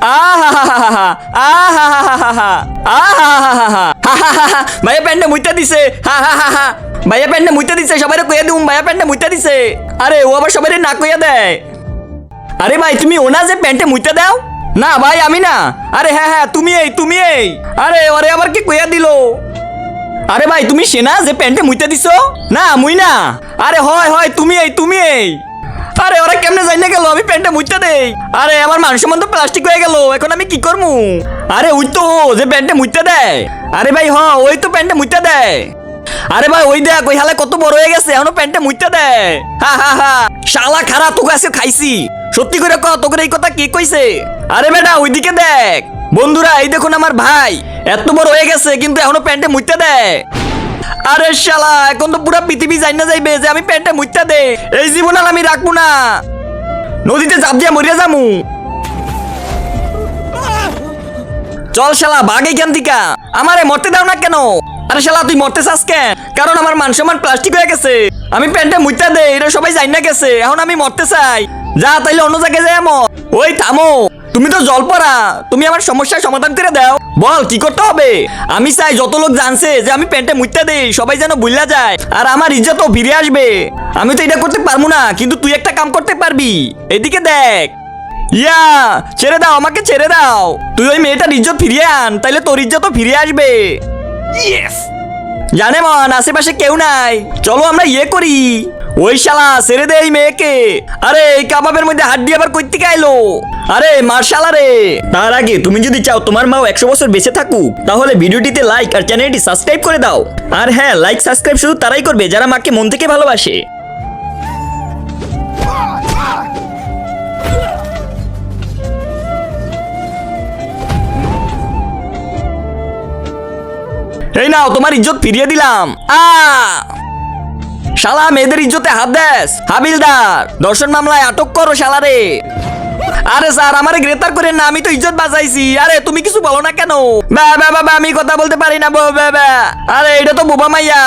আহা ভাইয়া প্যান্টে মুইতা দিছে। ভাইয়া প্যান্টে মুইতা দিছে, সবাই কইয়া দিম ভাইয়া প্যান্টে মুইতা দিছে। আরে ও আবার সবাই না কইয়া দেয়। আরে ভাই তুমি ওনা যে প্যান্টে মুইতা দাও। না ভাই আমি না। আরে হ্যাঁ তুমি এই। আরে ওরে আবার কি কইয়া দিল। আরে ভাই তুমি সেনা যে প্যান্টে মুইতা দিছো। না মুই না। আরে হয় তুমি এই। আরে ওরা কেমনে যাই না গেল, আমি প্যান্টে মুইতা দেই। আরে আমার মান সম্মান তো প্লাস্টিক হয়ে গেল, এখন আমি কি করমু। আরে ওই তো যে প্যান্টে মুইতা দেয়। আরে ভাই ওই তো প্যান্টে মুইতা দেয়। আরে ভাই ওই দেখ ওই হালে কত বড় হয়ে গেছে, এখনো প্যান্টে মুইতা দেয়। শালা খারা তোকে আজকে খাইছি। সত্যি করে ক তোকে এই কথা কে কইছে। আরে বেটা ওইদিকে দেখ। বন্ধুরা এই দেখুন আমার ভাই এত বড় হয়ে গেছে কিন্তু এখনো প্যান্টে মুইতা দেয়। আরে শালা এখন তো পুরা পৃথিবী যাই না যাইবে যে আমি প্যান্টে মুইতা দে। এই জীবন আর আমি রাখবো না, নদীতে জাপ দিয়া মরিয়া যামু। চল শালা ভাগ এইখান থেকে, আমারে মরতে দাও না কেন। আরে শালা তুই মরতে চাস কেন? কারণ আমার মান সম্মান প্লাস্টিক হয়ে গেছে। আমি প্যান্টে মুইতা দে, এটা সবাই জানি না গেছে, এখন আমি মরতে চাই। যা তাইলে অন্য জায়গায় যাই মর। ওই থামো, তুমি তো জল পড়া, তুমি আমার সমস্যার সমাধান করে দাও। বল কি করতে হবে? আমি চাই যত লোক জানছে যে আমি প্যান্টে মুইতা দেই সবাই যেন ভুলা যায় আর আমার ইজ্জতও ফিরে আসবে। আমি তো এটা করতে পারবো না, কিন্তু তুই একটা কাম করতে পারবি। এদিকে দেখ। ইয়া ছেড়ে দাও, আমাকে ছেড়ে দাও। তুই ওই মেয়েটার ইজ্জত ফিরিয়ে আন, তাইলে তোর ইজ্জতও ফিরে আসবে। ইয়েস। জানে মন আশেপাশে কেউ নাই, চলো আমরা ইয়ে করি। ওই শালা ছেড়ে দে এই মেয়েকে। আরে এই কাবাবের মধ্যে হাড্ডি আবার কই থেকে আইলো? আরে মার্শাল। আরে তার আগে তুমি যদি চাও তোমার মাও 100 বছর বেঁচে থাকুক, তাহলে ভিডিওটিতে লাইক আর চ্যানেলটি সাবস্ক্রাইব করে দাও। আর হ্যাঁ, লাইক সাবস্ক্রাইব শুধু তারাই করবে যারা মাকে মন থেকে ভালোবাসে। এই নাও তোমার ইজ্জত ফিরিয়ে দিলাম। শালা মেয়েদের ইজ্জতে হাত দেস। হাবিলদার ধর্ষণ মামলায় আটক করো শালারে। আরে স্যার আমারে গ্রেফতার করেন না, আমি তো ইজ্জত বাঁচাইছি। আরে তুমি কিছু বলো না কেন? বা আমি কথা বলতে পারি না। আরে এটা তো বোবা মাইয়া।